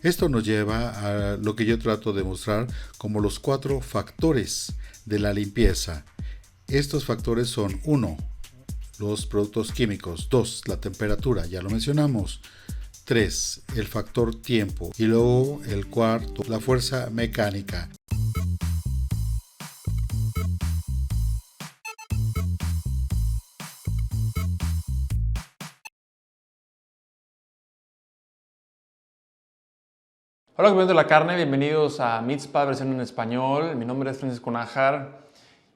Esto nos lleva a lo que yo trato de mostrar como los 4 factores de la limpieza. Estos factores son: 1, los productos químicos; 2, la temperatura, ya lo mencionamos; 3, el factor tiempo; y luego el cuarto, la fuerza mecánica. Hola, compañeros de la carne, bienvenidos a Mitzpah versión en español. Mi nombre es Francisco Nájar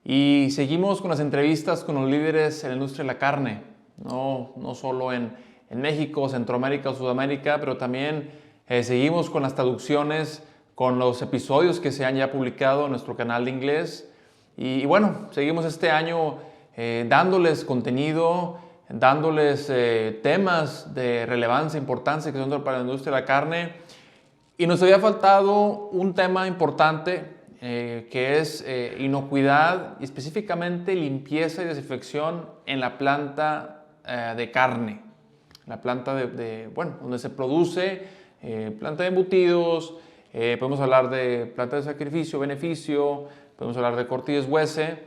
y seguimos con las entrevistas con los líderes en la industria de la carne, no solo en México, Centroamérica o Sudamérica, pero también seguimos con las traducciones, con los episodios que se han ya publicado en nuestro canal de inglés. Y bueno, seguimos este año dándoles contenido, dándoles temas de relevancia, importancia que son para la industria de la carne. Y nos había faltado un tema importante que es inocuidad y específicamente limpieza y desinfección en la planta de carne, la planta donde se produce, planta de embutidos, podemos hablar de planta de sacrificio, beneficio, podemos hablar de corte y deshuese.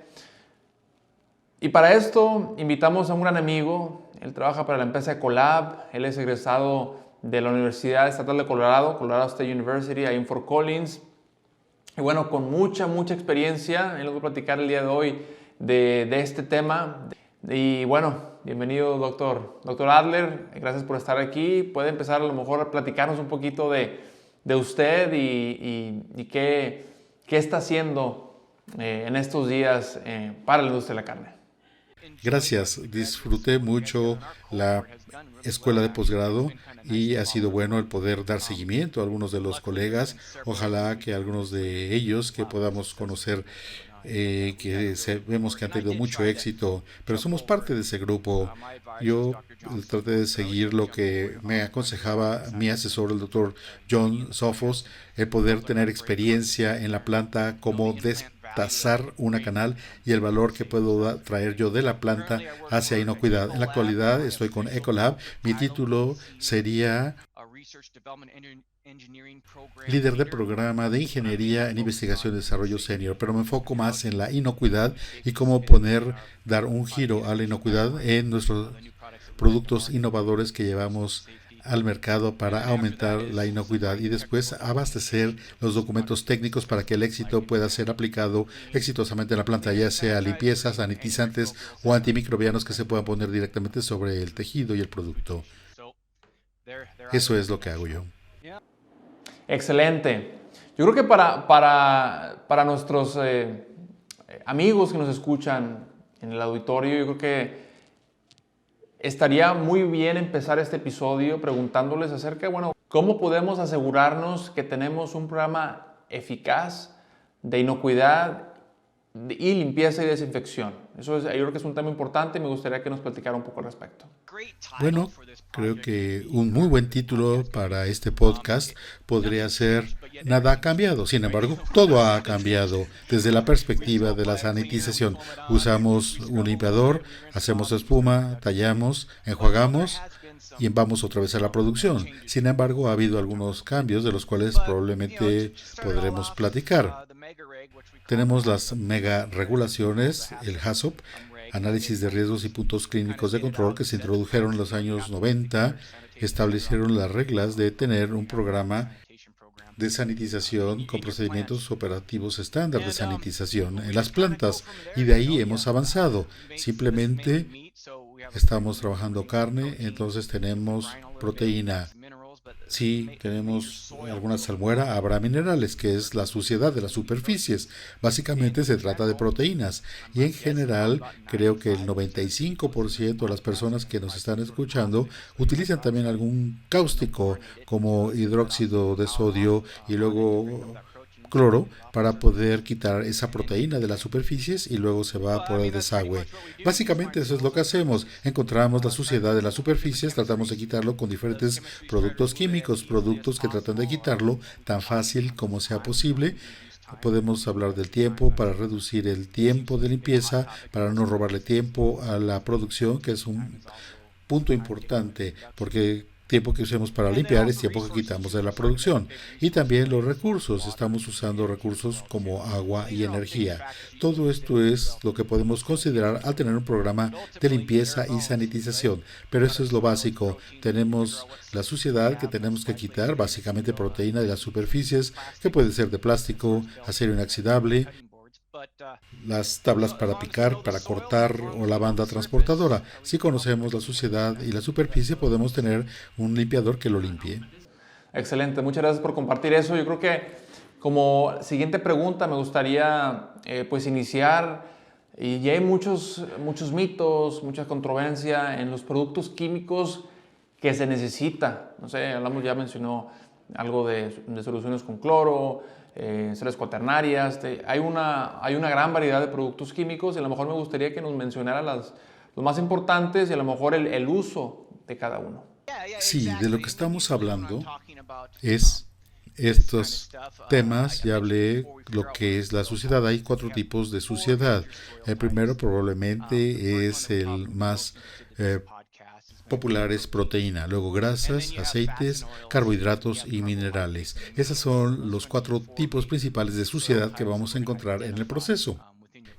Y para esto invitamos a un gran amigo. Él trabaja para la empresa Ecolab, él es egresado de la Universidad Estatal de Colorado, Colorado State University, ahí en Fort Collins. Y bueno, con mucha experiencia, él nos va a platicar el día de hoy de este tema. Y bueno, bienvenido doctor Adler, gracias por estar aquí. Puede empezar a lo mejor a platicarnos un poquito de usted y qué está haciendo en estos días para la industria de la carne. Gracias, disfruté mucho la escuela de posgrado y ha sido bueno el poder dar seguimiento a algunos de los colegas. Ojalá que algunos de ellos que podamos conocer, vemos que han tenido mucho éxito, pero somos parte de ese grupo. Yo traté de seguir lo que me aconsejaba mi asesor, el doctor John Sofos, el poder tener experiencia en la planta, cómo destazar una canal y el valor que puedo traer yo de la planta hacia inocuidad. En la actualidad estoy con Ecolab. Mi título sería líder de programa de ingeniería en investigación y desarrollo senior, pero me enfoco más en la inocuidad y cómo dar un giro a la inocuidad en nuestros productos innovadores que llevamos al mercado para aumentar la inocuidad y después abastecer los documentos técnicos para que el éxito pueda ser aplicado exitosamente en la planta, ya sea limpiezas, sanitizantes o antimicrobianos que se puedan poner directamente sobre el tejido y el producto. Eso es lo que hago yo. Excelente. Yo creo que para nuestros amigos que nos escuchan en el auditorio, yo creo que estaría muy bien empezar este episodio preguntándoles acerca de, cómo podemos asegurarnos que tenemos un programa eficaz de inocuidad y limpieza y desinfección. Yo creo que es un tema importante y me gustaría que nos platicara un poco al respecto. Bueno, creo que un muy buen título para este podcast podría ser Nada ha cambiado. Sin embargo, todo ha cambiado desde la perspectiva de la sanitización. Usamos un limpiador, hacemos espuma, tallamos, enjuagamos y vamos otra vez a la producción. Sin embargo, ha habido algunos cambios de los cuales probablemente podremos platicar. Tenemos las mega regulaciones, el HACCP, análisis de riesgos y puntos clínicos de control, que se introdujeron en los años 90, establecieron las reglas de tener un programa de sanitización con procedimientos operativos estándar de sanitización en las plantas, y de ahí hemos avanzado. Simplemente estamos trabajando carne, entonces tenemos proteína. Si tenemos alguna salmuera, habrá minerales, que es la suciedad de las superficies. Básicamente se trata de proteínas. Y en general, creo que el 95% de las personas que nos están escuchando utilizan también algún cáustico, como hidróxido de sodio y luego cloro, para poder quitar esa proteína de las superficies, y luego se va por el desagüe. Básicamente eso es lo que hacemos. Encontramos la suciedad de las superficies, tratamos de quitarlo con diferentes productos químicos, productos que tratan de quitarlo tan fácil como sea posible. Podemos hablar del tiempo para reducir el tiempo de limpieza, para no robarle tiempo a la producción, que es un punto importante, porque tiempo que usemos para limpiar es tiempo que quitamos de la producción. Y también los recursos. Estamos usando recursos como agua y energía. Todo esto es lo que podemos considerar al tener un programa de limpieza y sanitización. Pero eso es lo básico. Tenemos la suciedad que tenemos que quitar, básicamente proteína de las superficies, que puede ser de plástico, acero inoxidable, las tablas para picar, para cortar o la banda transportadora. Si conocemos la suciedad y la superficie, podemos tener un limpiador que lo limpie. Excelente, muchas gracias por compartir eso. Yo creo que como siguiente pregunta me gustaría pues iniciar, y ya hay muchos mitos, mucha controversia en los productos químicos que se necesita. No sé, ya mencionó algo de soluciones con cloro, sales cuaternarias. Hay una gran variedad de productos químicos y a lo mejor me gustaría que nos mencionara los más importantes y a lo mejor el uso de cada uno. Sí, de lo que estamos hablando es estos temas. Ya hablé lo que es la suciedad. Hay 4 tipos de suciedad. El primero probablemente es el más popular, es proteína, luego grasas, aceites, carbohidratos y minerales. Esos son los 4 tipos principales de suciedad que vamos a encontrar en el proceso.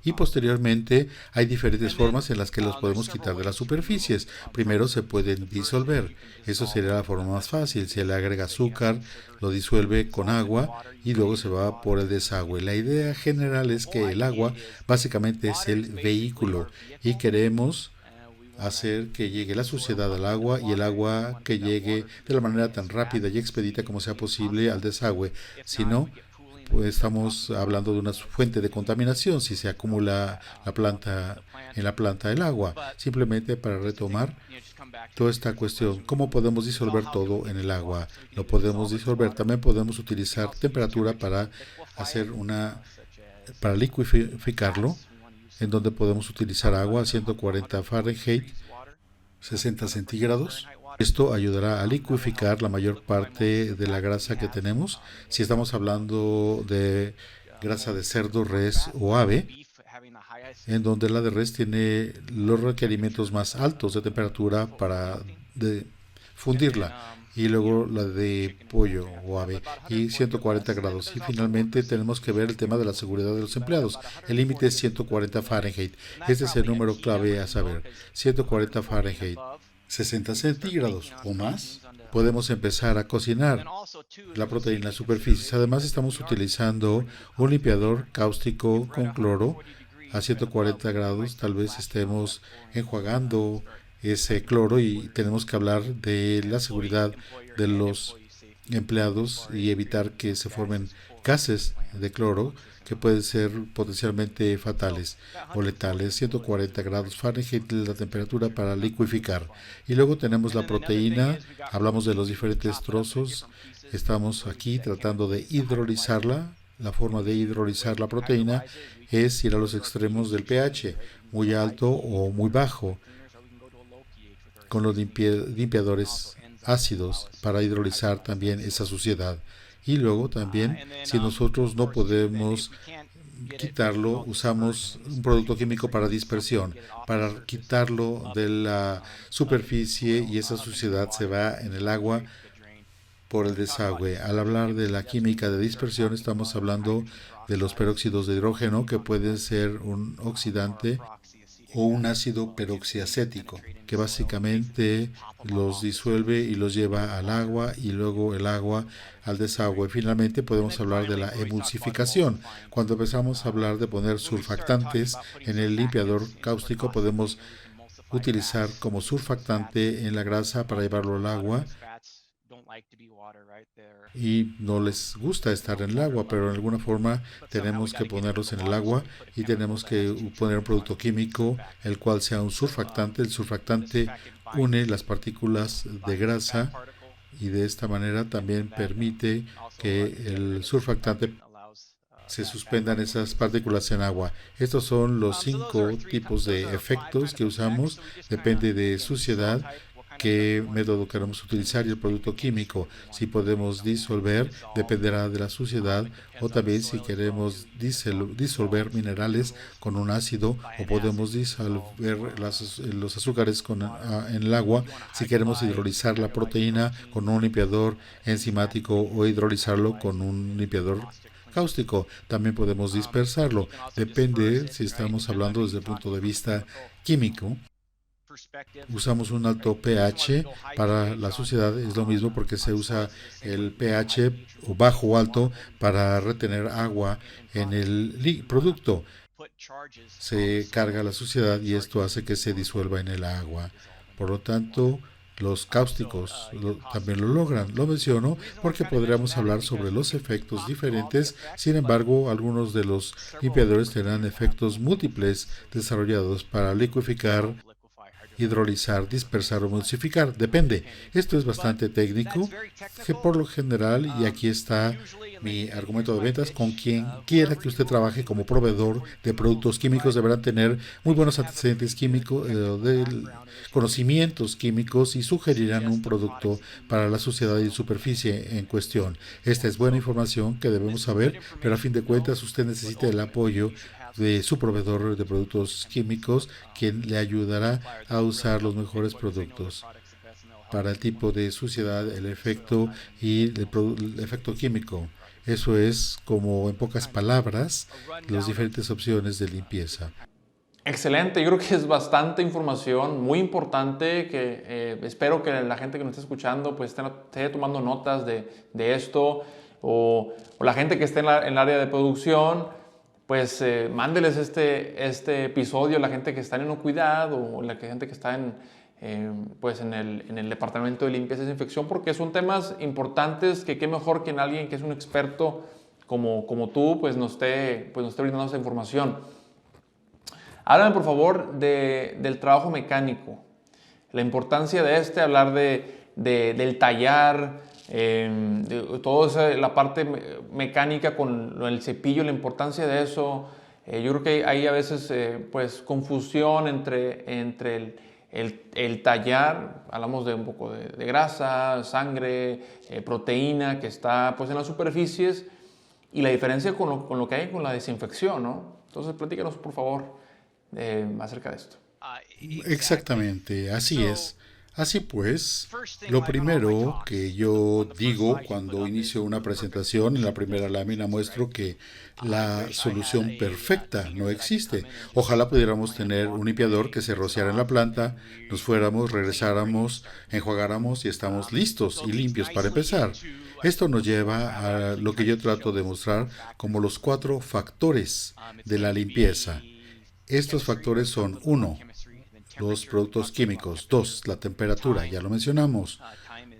Y posteriormente hay diferentes formas en las que los podemos quitar de las superficies. Primero se pueden disolver. Eso sería la forma más fácil. Se le agrega azúcar, lo disuelve con agua y luego se va por el desagüe. La idea general es que el agua básicamente es el vehículo y queremos hacer que llegue la suciedad al agua y el agua que llegue de la manera tan rápida y expedita como sea posible al desagüe. Si no, pues estamos hablando de una fuente de contaminación si se acumula en la planta el agua. Simplemente para retomar toda esta cuestión, ¿cómo podemos disolver todo en el agua? Lo podemos disolver. También podemos utilizar temperatura para para liquificarlo, en donde podemos utilizar agua a 140 Fahrenheit, 60 centígrados. Esto ayudará a liquificar la mayor parte de la grasa que tenemos. Si estamos hablando de grasa de cerdo, res o ave, en donde la de res tiene los requerimientos más altos de temperatura para fundirla, y luego la de pollo o ave y 140 grados. Y finalmente tenemos que ver el tema de la seguridad de los empleados. El límite es 140 Fahrenheit. Este es el número clave a saber. 140 Fahrenheit. 60 centígrados o más. Podemos empezar a cocinar la proteína en las superficies. Además estamos utilizando un limpiador cáustico con cloro a 140 grados. Tal vez estemos enjuagando ese cloro y tenemos que hablar de la seguridad de los empleados y evitar que se formen gases de cloro que pueden ser potencialmente fatales o letales. 140 grados Fahrenheit es la temperatura para liquificar. Y luego tenemos la proteína. Hablamos de los diferentes trozos. Estamos aquí tratando de hidrolizarla. La forma de hidrolizar la proteína es ir a los extremos del pH, muy alto o muy bajo, con los limpiadores ácidos para hidrolizar también esa suciedad. Y luego también, si nosotros no podemos quitarlo, usamos un producto químico para dispersión, para quitarlo de la superficie, y esa suciedad se va en el agua por el desagüe. Al hablar de la química de dispersión, estamos hablando de los peróxidos de hidrógeno, que pueden ser un oxidante o un ácido peroxiacético, que básicamente los disuelve y los lleva al agua y luego el agua al desagüe. Finalmente podemos hablar de la emulsificación. Cuando empezamos a hablar de poner surfactantes en el limpiador cáustico, podemos utilizar como surfactante en la grasa para llevarlo al agua, y no les gusta estar en el agua, pero de alguna forma tenemos que ponerlos en el agua y tenemos que poner un producto químico el cual sea un surfactante. El surfactante une las partículas de grasa y de esta manera también permite que el surfactante se suspendan esas partículas en agua. Estos son los 5 tipos de efectos que usamos. Depende de suciedad, qué método queremos utilizar y el producto químico. Si podemos disolver, dependerá de la suciedad, o también si queremos disolver minerales con un ácido, o podemos disolver los azúcares en el agua si queremos hidrolizar la proteína con un limpiador enzimático o hidrolizarlo con un limpiador cáustico. También podemos dispersarlo. Depende si estamos hablando desde el punto de vista químico. Usamos un alto pH para la suciedad, es lo mismo porque se usa el pH o bajo o alto para retener agua en el producto. Se carga la suciedad y esto hace que se disuelva en el agua. Por lo tanto, los cáusticos también lo logran. Lo menciono porque podríamos hablar sobre los efectos diferentes. Sin embargo, algunos de los limpiadores tendrán efectos múltiples desarrollados para liqueficar, hidrolizar, dispersar o emulsificar. Depende. Esto es bastante técnico, que por lo general, y aquí está mi argumento de ventas, con quien quiera que usted trabaje como proveedor de productos químicos deberán tener muy buenos antecedentes químicos, conocimientos químicos, y sugerirán un producto para la suciedad y superficie en cuestión. Esta es buena información que debemos saber, pero a fin de cuentas usted necesita el apoyo de su proveedor de productos químicos, quien le ayudará a usar los mejores productos para el tipo de suciedad, el efecto y el efecto químico. Eso es, como en pocas palabras, las diferentes opciones de limpieza. Excelente, yo creo que es bastante información, muy importante, que espero que la gente que nos esté escuchando pues esté tomando notas de esto, o la gente que esté en el área de producción, pues mándeles este episodio a la gente que está en inocuidad, o la gente que está pues en el departamento de limpieza y desinfección, porque son temas importantes que qué mejor que en alguien que es un experto como tú, pues nos esté brindando esa información. Háblame por favor del trabajo mecánico, la importancia de hablar del tallar, toda la parte mecánica con el cepillo, la importancia de eso. Yo creo que hay a veces pues confusión entre el tallar, hablamos de un poco de grasa, sangre, proteína que está pues en las superficies, y la diferencia con lo que hay con la desinfección, ¿no? Entonces platícanos por favor acerca de esto. Exactamente, así es. Así pues, lo primero que yo digo cuando inicio una presentación, en la primera lámina muestro que la solución perfecta no existe. Ojalá pudiéramos tener un limpiador que se rociara en la planta, nos fuéramos, regresáramos, enjuagáramos y estamos listos y limpios para empezar. Esto nos lleva a lo que yo trato de mostrar como los 4 factores de la limpieza. Estos factores son: 1, los productos químicos; 2, la temperatura, ya lo mencionamos;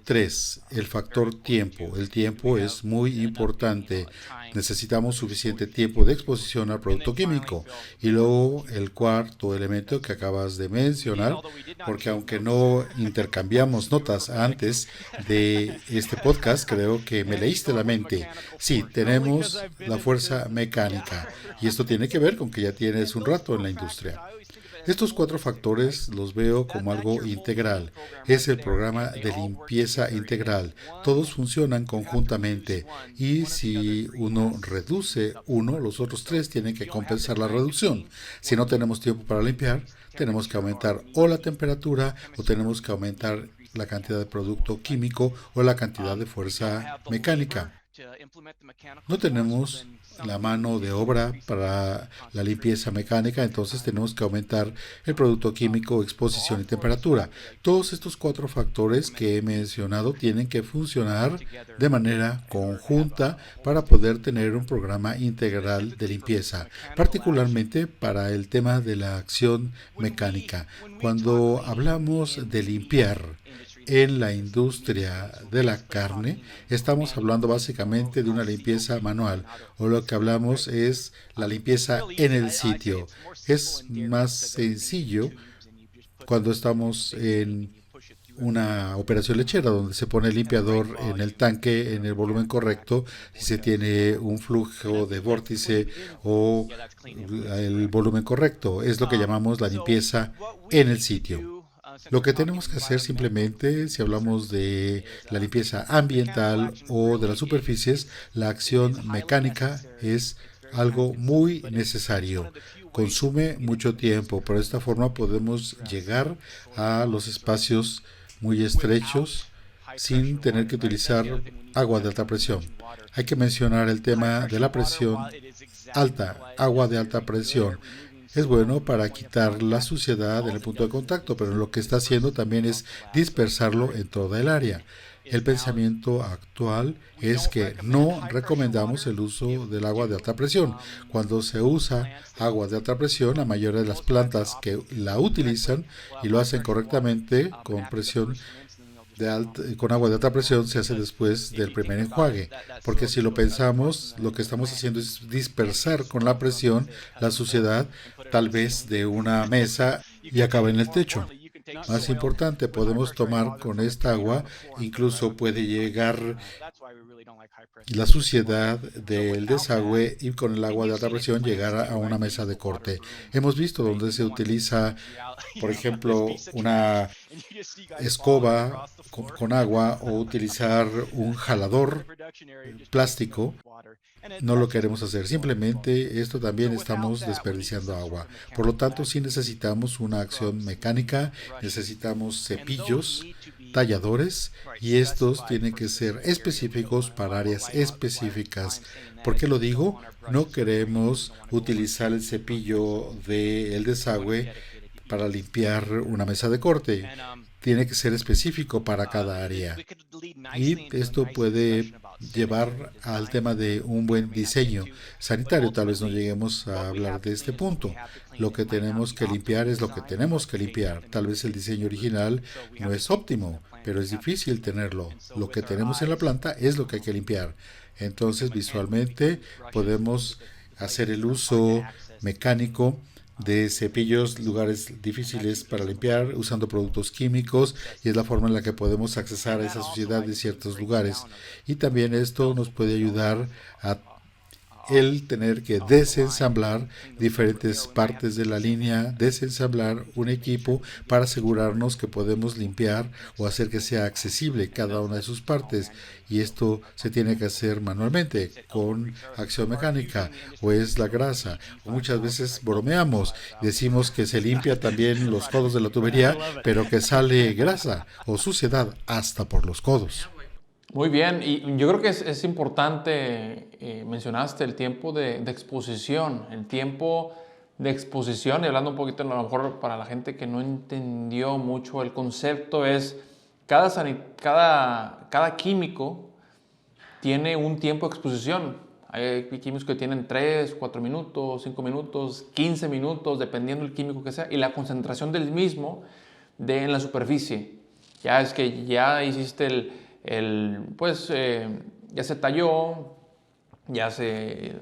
3, el factor tiempo. El tiempo es muy importante. Necesitamos suficiente tiempo de exposición al producto químico. Y luego el cuarto elemento que acabas de mencionar, porque aunque no intercambiamos notas antes de este podcast, creo que me leíste la mente. Sí, tenemos la fuerza mecánica. Y esto tiene que ver con que ya tienes un rato en la industria. Estos 4 factores los veo como algo integral. Es el programa de limpieza integral. Todos funcionan conjuntamente, y si uno reduce uno, los otros 3 tienen que compensar la reducción. Si no tenemos tiempo para limpiar, tenemos que aumentar o la temperatura, o tenemos que aumentar la cantidad de producto químico, o la cantidad de fuerza mecánica. No tenemos la mano de obra para la limpieza mecánica, entonces tenemos que aumentar el producto químico, exposición y temperatura. Todos estos 4 factores que he mencionado tienen que funcionar de manera conjunta para poder tener un programa integral de limpieza, particularmente para el tema de la acción mecánica. Cuando hablamos de limpiar en la industria de la carne, estamos hablando básicamente de una limpieza manual, o lo que hablamos es la limpieza en el sitio. Es más sencillo cuando estamos en una operación lechera, donde se pone el limpiador en el tanque en el volumen correcto, si se tiene un flujo de vórtice o el volumen correcto. Es lo que llamamos la limpieza en el sitio. Lo que tenemos que hacer simplemente, si hablamos de la limpieza ambiental o de las superficies, la acción mecánica es algo muy necesario. Consume mucho tiempo, pero de esta forma podemos llegar a los espacios muy estrechos sin tener que utilizar agua de alta presión. Hay que mencionar el tema de la presión alta, agua de alta presión. Es bueno para quitar la suciedad en el punto de contacto, pero lo que está haciendo también es dispersarlo en toda el área. El pensamiento actual es que no recomendamos el uso del agua de alta presión. Cuando se usa agua de alta presión, la mayoría de las plantas que la utilizan y lo hacen correctamente con presión con agua de alta presión se hace después del primer enjuague, porque si lo pensamos, lo que estamos haciendo es dispersar con la presión la suciedad, tal vez de una mesa, y acaba en el techo. Más importante, podemos tomar con esta agua, incluso puede llegar la suciedad del desagüe y con el agua de alta presión llegar a una mesa de corte. Hemos visto donde se utiliza, por ejemplo, una escoba con agua o utilizar un jalador plástico. No lo queremos hacer. Simplemente esto también estamos desperdiciando agua. Por lo tanto, sí necesitamos una acción mecánica, necesitamos cepillos, talladores, y estos tienen que ser específicos para áreas específicas. ¿Por qué lo digo? No queremos utilizar el cepillo del desagüe para limpiar una mesa de corte. Tiene que ser específico para cada área. Y esto puede llevar al tema de un buen diseño sanitario. Tal vez no lleguemos a hablar de este punto. Lo que tenemos que limpiar es lo que tenemos que limpiar. Tal vez el diseño original no es óptimo, pero es difícil tenerlo. Lo que tenemos en la planta es lo que hay que limpiar. Entonces, visualmente podemos hacer el uso mecánico de cepillos, lugares difíciles para limpiar, usando productos químicos, y es la forma en la que podemos accesar a esa suciedad de ciertos lugares. Y también esto nos puede ayudar a el tener que desensamblar diferentes partes de la línea, desensamblar un equipo para asegurarnos que podemos limpiar o hacer que sea accesible cada una de sus partes. Y esto se tiene que hacer manualmente, con acción mecánica, o es la grasa. O muchas veces bromeamos, decimos que se limpia también los codos de la tubería, pero que sale grasa o suciedad hasta por los codos. Muy bien, y yo creo que es importante, mencionaste el tiempo de exposición, el tiempo de exposición, y hablando un poquito a lo mejor para la gente que no entendió mucho el concepto, es cada químico tiene un tiempo de exposición. Hay químicos que tienen 3, 4 minutos, 5 minutos, 15 minutos, dependiendo del químico que sea, y la concentración del mismo en la superficie. Ya es que ya hiciste ya se talló, ya se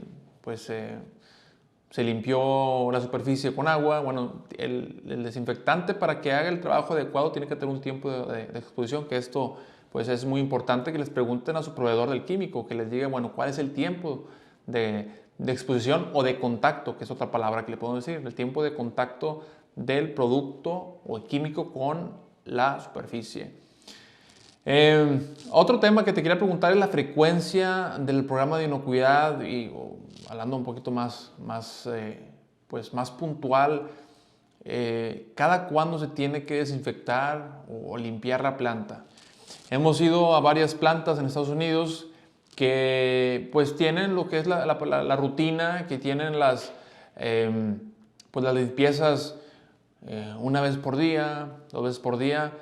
limpió la superficie con agua. Bueno, el desinfectante, para que haga el trabajo adecuado, tiene que tener un tiempo de exposición, que esto pues es muy importante que les pregunten a su proveedor del químico, que les diga, bueno, cuál es el tiempo de exposición o de contacto, que es otra palabra que le podemos decir, el tiempo de contacto del producto o el químico con la superficie. Otro tema que te quería preguntar es la frecuencia del programa de inocuidad, y hablando un poquito más puntual, ¿cada cuándo se tiene que desinfectar o limpiar la planta? Hemos ido a varias plantas en Estados Unidos que pues tienen lo que es la rutina, que tienen las limpiezas una vez por día, 2 veces por día,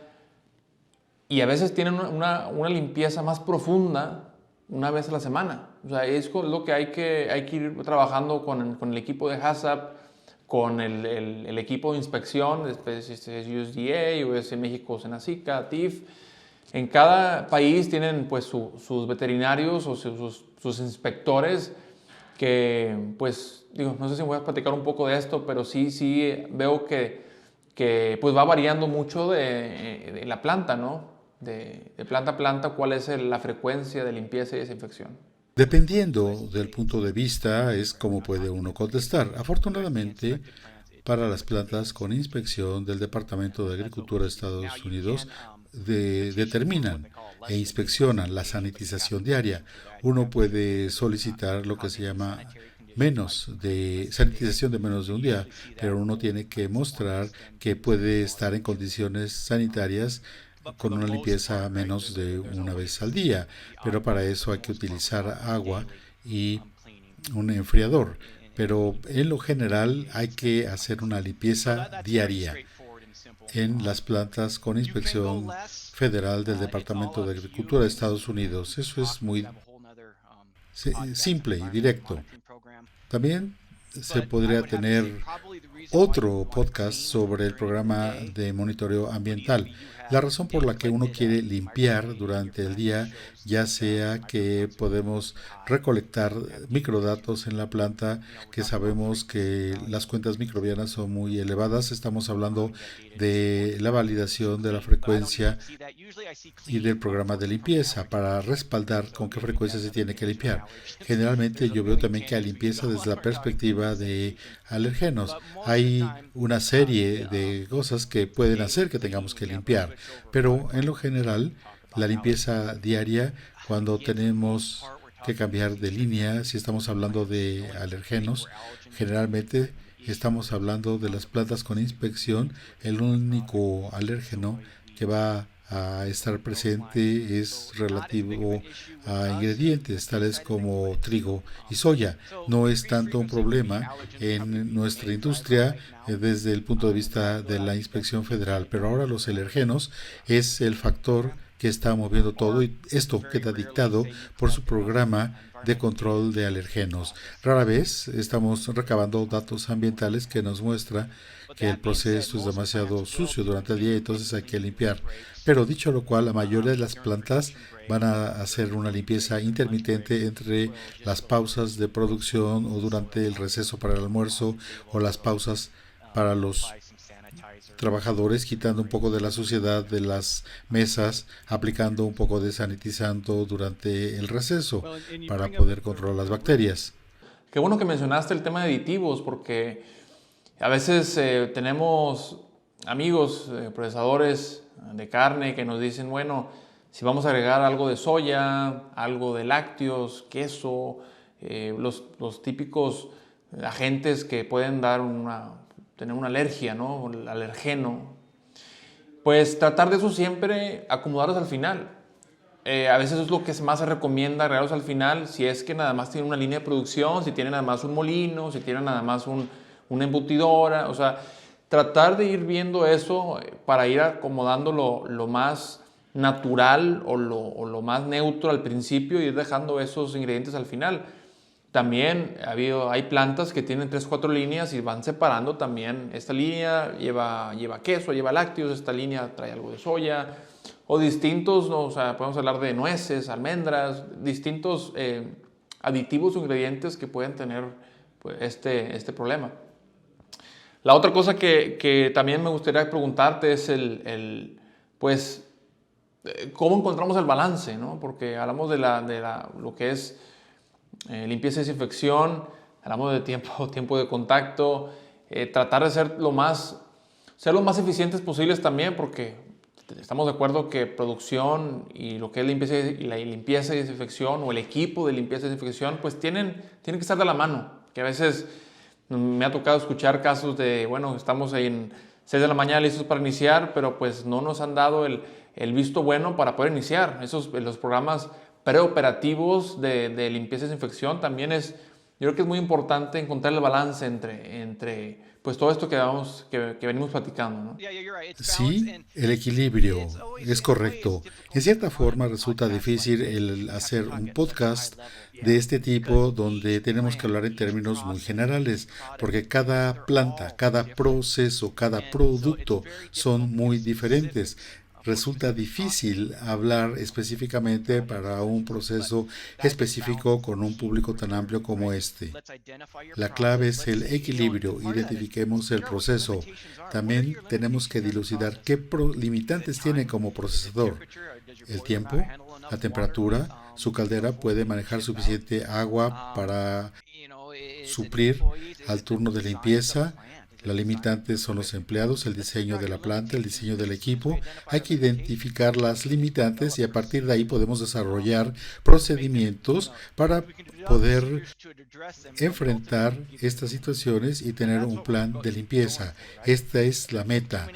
y a veces tienen una limpieza más profunda una vez a la semana. O sea, es lo que hay que ir trabajando con el equipo de HACCP, con el equipo de inspección, después si es USDA o es en México Senacica, TIF. En cada país tienen pues sus veterinarios o sus inspectores que, pues, digo, no sé si me voy a platicar un poco de esto, pero sí veo que pues va variando mucho de la planta, ¿no? De planta a planta, cuál es la frecuencia de limpieza y desinfección. Dependiendo del punto de vista, es como puede uno contestar. Afortunadamente, para las plantas con inspección del Departamento de Agricultura de Estados Unidos determinan e inspeccionan la sanitización diaria. Uno puede solicitar lo que se llama sanitización de menos de un día, pero uno tiene que mostrar que puede estar en condiciones sanitarias con una limpieza menos de una vez al día, pero para eso hay que utilizar agua y un enfriador. Pero en lo general hay que hacer una limpieza diaria en las plantas con inspección federal del Departamento de Agricultura de Estados Unidos. Eso es muy simple y directo. También se podría tener otro podcast sobre el programa de monitoreo ambiental. La razón por la que uno quiere limpiar durante el día, ya sea que podemos recolectar microdatos en la planta, que sabemos que las cuentas microbianas son muy elevadas. Estamos hablando de la validación de la frecuencia y del programa de limpieza para respaldar con qué frecuencia se tiene que limpiar. Generalmente yo veo también que hay limpieza desde la perspectiva de alérgenos. Hay una serie de cosas que pueden hacer que tengamos que limpiar, pero en lo general la limpieza diaria, cuando tenemos que cambiar de línea, si estamos hablando de alérgenos, generalmente estamos hablando de las plantas con inspección. El único alérgeno que va a estar presente es relativo a ingredientes tales como trigo y soya. No es tanto un problema en nuestra industria desde el punto de vista de la inspección federal, pero ahora los alergenos es el factor que está moviendo todo, y esto queda dictado por su programa de control de alergenos. Rara vez estamos recabando datos ambientales que nos muestra que el proceso es demasiado sucio durante el día y entonces hay que limpiar. Pero dicho lo cual, la mayoría de las plantas van a hacer una limpieza intermitente entre las pausas de producción o durante el receso para el almuerzo o las pausas para los trabajadores, quitando un poco de la suciedad de las mesas, aplicando un poco de sanitizante durante el receso para poder controlar las bacterias. Qué bueno que mencionaste el tema de aditivos, porque a veces tenemos amigos procesadores de carne que nos dicen, bueno, si vamos a agregar algo de soya, algo de lácteos, queso, los típicos agentes que pueden tener una alergia, ¿no? El alergeno, pues tratar de eso siempre acomodarlos al final. A veces es lo que más se recomienda, agregarlos al final, si es que nada más tiene una línea de producción, si tiene nada más un molino, si tiene nada más una embutidora, o sea, tratar de ir viendo eso para ir acomodando lo más natural o lo más neutro al principio y ir dejando esos ingredientes al final. También hay plantas que tienen 3 o 4 líneas y van separando también. Esta línea lleva queso, lleva lácteos, esta línea trae algo de soya, o distintos, ¿no? O sea, podemos hablar de nueces, almendras, distintos aditivos o ingredientes que pueden tener pues, este problema. La otra cosa que también me gustaría preguntarte es pues, cómo encontramos el balance, ¿no? Porque hablamos de lo que es limpieza y desinfección, hablamos de tiempo de contacto, tratar de ser lo más eficientes posibles también, porque estamos de acuerdo que producción y lo que es limpieza y desinfección, o el equipo de limpieza y desinfección, pues tienen que estar de la mano, que a veces me ha tocado escuchar casos de, bueno, estamos en 6 de la mañana listos para iniciar, pero pues no nos han dado el visto bueno para poder iniciar. Los programas preoperativos de limpieza y desinfección también yo creo que es muy importante encontrar el balance entre pues todo esto que venimos platicando, ¿no? Sí, el equilibrio es correcto. En cierta forma resulta difícil el hacer un podcast de este tipo donde tenemos que hablar en términos muy generales, porque cada planta, cada proceso, cada producto son muy diferentes. Resulta difícil hablar específicamente para un proceso específico con un público tan amplio como este. La clave es el equilibrio. Identifiquemos el proceso. También tenemos que dilucidar qué limitantes tiene como procesador. El tiempo, la temperatura, su caldera puede manejar suficiente agua para suplir al turno de limpieza. La limitante son los empleados, el diseño de la planta, el diseño del equipo. Hay que identificar las limitantes y a partir de ahí podemos desarrollar procedimientos para poder enfrentar estas situaciones y tener un plan de limpieza. Esta es la meta.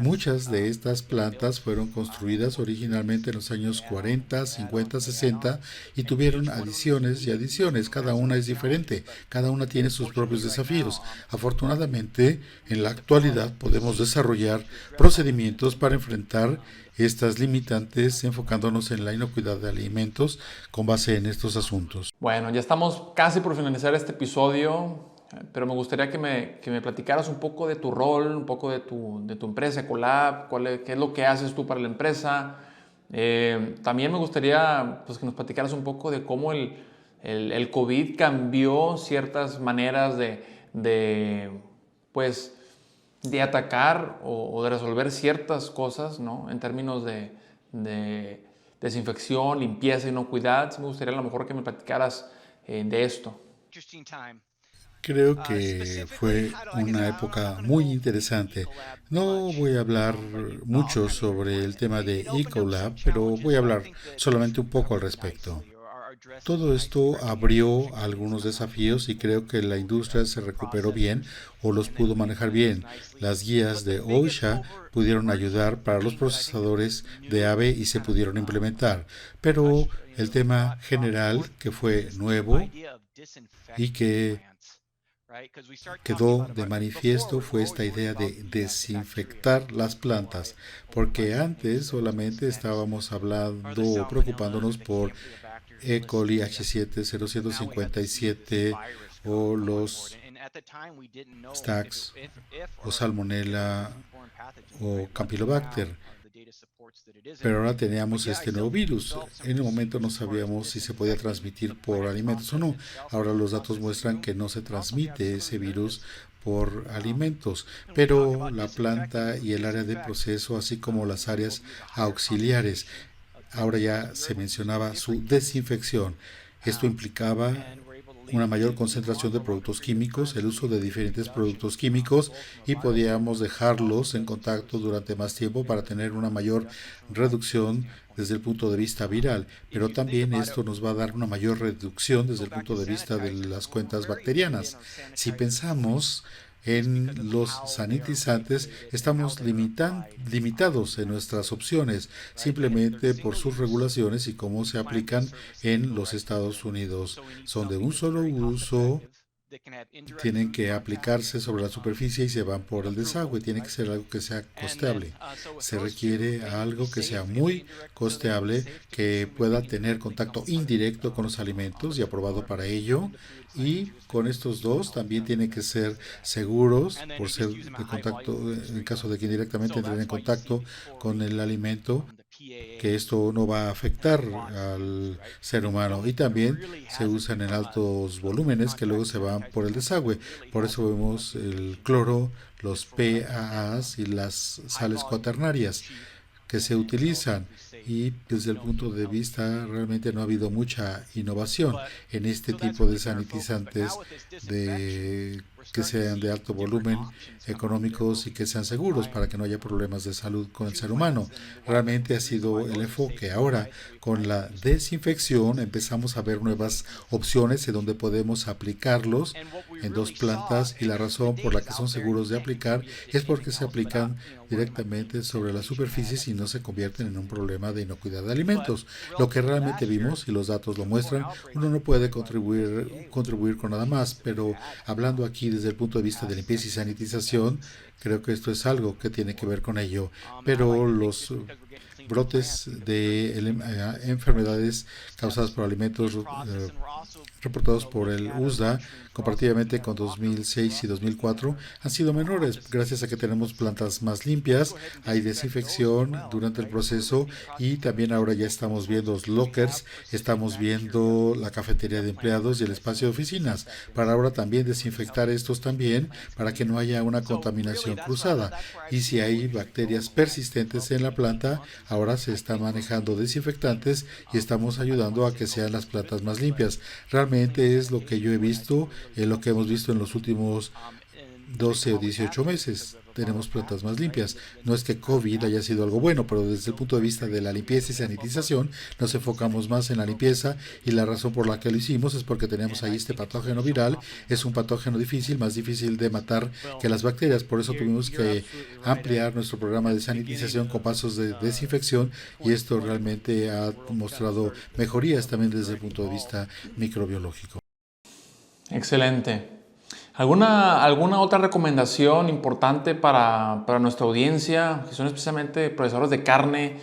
Muchas de estas plantas fueron construidas originalmente en los años 40, 50, 60 y tuvieron adiciones y adiciones. Cada una es diferente, cada una tiene sus propios desafíos. Afortunadamente, en la actualidad podemos desarrollar procedimientos para enfrentar estas limitantes enfocándonos en la inocuidad de alimentos con base en estos asuntos. Bueno, ya estamos casi por finalizar este episodio. Pero me gustaría que me platicaras un poco de tu rol, un poco de tu empresa, Ecolab, qué es lo que haces tú para la empresa. También me gustaría pues, que nos platicaras un poco de cómo el COVID cambió ciertas maneras de atacar o de resolver ciertas cosas, ¿no? En términos de desinfección, limpieza, inocuidad. Sí me gustaría a lo mejor que me platicaras de esto. Creo que fue una época muy interesante. No voy a hablar mucho sobre el tema de Ecolab, pero voy a hablar solamente un poco al respecto. Todo esto abrió algunos desafíos y creo que la industria se recuperó bien o los pudo manejar bien. Las guías de OSHA pudieron ayudar para los procesadores de ave y se pudieron implementar. Pero el tema general que fue nuevo y que quedó de manifiesto fue esta idea de desinfectar las plantas, porque antes solamente estábamos hablando o preocupándonos por E. coli H7N0 o los Staph o Salmonella o Campylobacter. Pero ahora teníamos este nuevo virus. En el momento no sabíamos si se podía transmitir por alimentos o no. Ahora los datos muestran que no se transmite ese virus por alimentos, pero la planta y el área de proceso, así como las áreas auxiliares, ahora ya se mencionaba su desinfección. Esto implicaba una mayor concentración de productos químicos, el uso de diferentes productos químicos y podíamos dejarlos en contacto durante más tiempo para tener una mayor reducción desde el punto de vista viral, pero también esto nos va a dar una mayor reducción desde el punto de vista de las cuentas bacterianas. Si pensamos en los sanitizantes, estamos limitados en nuestras opciones simplemente por sus regulaciones y cómo se aplican en los Estados Unidos. Son de un solo uso, tienen que aplicarse sobre la superficie y se van por el desagüe. Tiene que ser algo que sea costeable. Se requiere algo que sea muy costeable, que pueda tener contacto indirecto con los alimentos y aprobado para ello. Y con estos dos también tienen que ser seguros por ser de contacto, en caso de que indirectamente entren en contacto con el alimento, que esto no va a afectar al ser humano, y también se usan en altos volúmenes que luego se van por el desagüe. Por eso vemos el cloro, los PAAs y las sales cuaternarias que se utilizan, y desde el punto de vista realmente no ha habido mucha innovación en este tipo de sanitizantes que sean de alto volumen, económicos y que sean seguros para que no haya problemas de salud con el ser humano. Realmente ha sido el enfoque. Ahora, con la desinfección empezamos a ver nuevas opciones en donde podemos aplicarlos en dos plantas, y la razón por la que son seguros de aplicar es porque se aplican directamente sobre las superficies y no se convierten en un problema de inocuidad de alimentos. Lo que realmente vimos, y los datos lo muestran, uno no puede contribuir con nada más, pero hablando aquí desde el punto de vista de limpieza y sanitización, creo que esto es algo que tiene que ver con ello. Pero los brotes de enfermedades causadas por alimentos reportados por el USDA comparativamente con 2006 y 2004 han sido menores gracias a que tenemos plantas más limpias, hay desinfección durante el proceso, y también ahora ya estamos viendo los lockers, estamos viendo la cafetería de empleados y el espacio de oficinas para ahora también desinfectar estos también para que no haya una contaminación cruzada. Y si hay bacterias persistentes en la planta, ahora se están manejando desinfectantes y estamos ayudando a que sean las plantas más limpias. Realmente es lo que yo he visto, lo que hemos visto en los últimos 12 o 18 meses. Tenemos plantas más limpias. No es que COVID haya sido algo bueno, pero desde el punto de vista de la limpieza y sanitización, nos enfocamos más en la limpieza y la razón por la que lo hicimos es porque tenemos ahí este patógeno viral. Es un patógeno difícil, más difícil de matar que las bacterias. Por eso tuvimos que ampliar nuestro programa de sanitización con pasos de desinfección y esto realmente ha mostrado mejorías también desde el punto de vista microbiológico. Excelente. ¿Alguna otra recomendación importante para nuestra audiencia, que son especialmente procesadores de carne,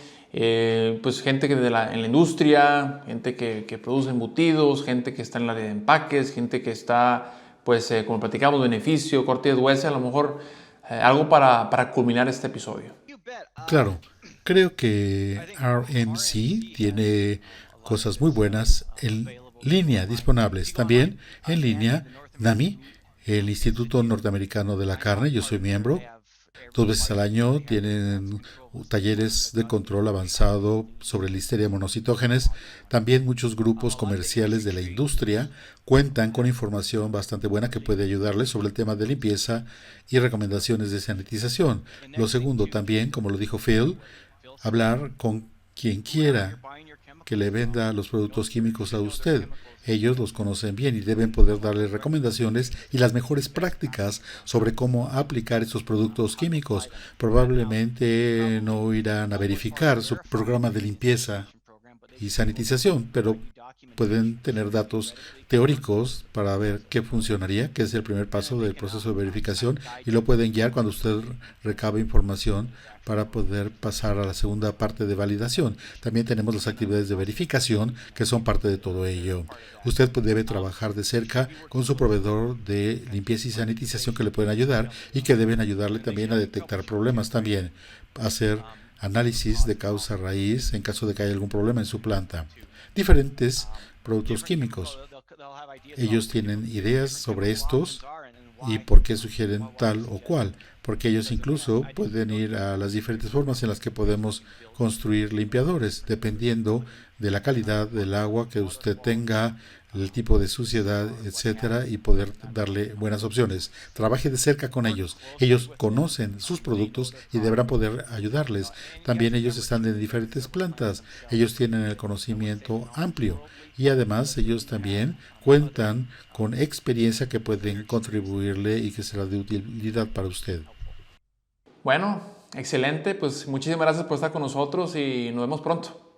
pues gente que en la industria, gente que produce embutidos, gente que está en el área de empaques, gente que está, pues como platicamos, beneficio, corte de hueso, a lo mejor algo para culminar este episodio? Claro, creo que RMC tiene cosas muy buenas en línea disponibles. También en línea NAMI, el Instituto Norteamericano de la Carne, yo soy miembro. 2 veces al año tienen talleres de control avanzado sobre listeria monocitógenes. También muchos grupos comerciales de la industria cuentan con información bastante buena que puede ayudarles sobre el tema de limpieza y recomendaciones de sanitización. Lo segundo también, como lo dijo Phil, hablar con quien quiera que le venda los productos químicos a usted. Ellos los conocen bien y deben poder darle recomendaciones y las mejores prácticas sobre cómo aplicar estos productos químicos. Probablemente no irán a verificar su programa de limpieza y sanitización, pero pueden tener datos teóricos para ver qué funcionaría, que es el primer paso del proceso de verificación, y lo pueden guiar cuando usted recabe información para poder pasar a la segunda parte de validación. También tenemos las actividades de verificación que son parte de todo ello. Usted debe trabajar de cerca con su proveedor de limpieza y sanitización que le pueden ayudar y que deben ayudarle también a detectar problemas también, hacer análisis de causa raíz en caso de que haya algún problema en su planta. Diferentes productos químicos. Ellos tienen ideas sobre estos y por qué sugieren tal o cual, porque ellos incluso pueden ir a las diferentes formas en las que podemos construir limpiadores, dependiendo de la calidad del agua que usted tenga, el tipo de suciedad, etcétera, y poder darle buenas opciones. Trabaje de cerca con ellos. Ellos conocen sus productos y deberán poder ayudarles. También ellos están en diferentes plantas. Ellos tienen el conocimiento amplio y además ellos también cuentan con experiencia que pueden contribuirle y que será de utilidad para usted. Bueno, excelente. Pues muchísimas gracias por estar con nosotros y nos vemos pronto.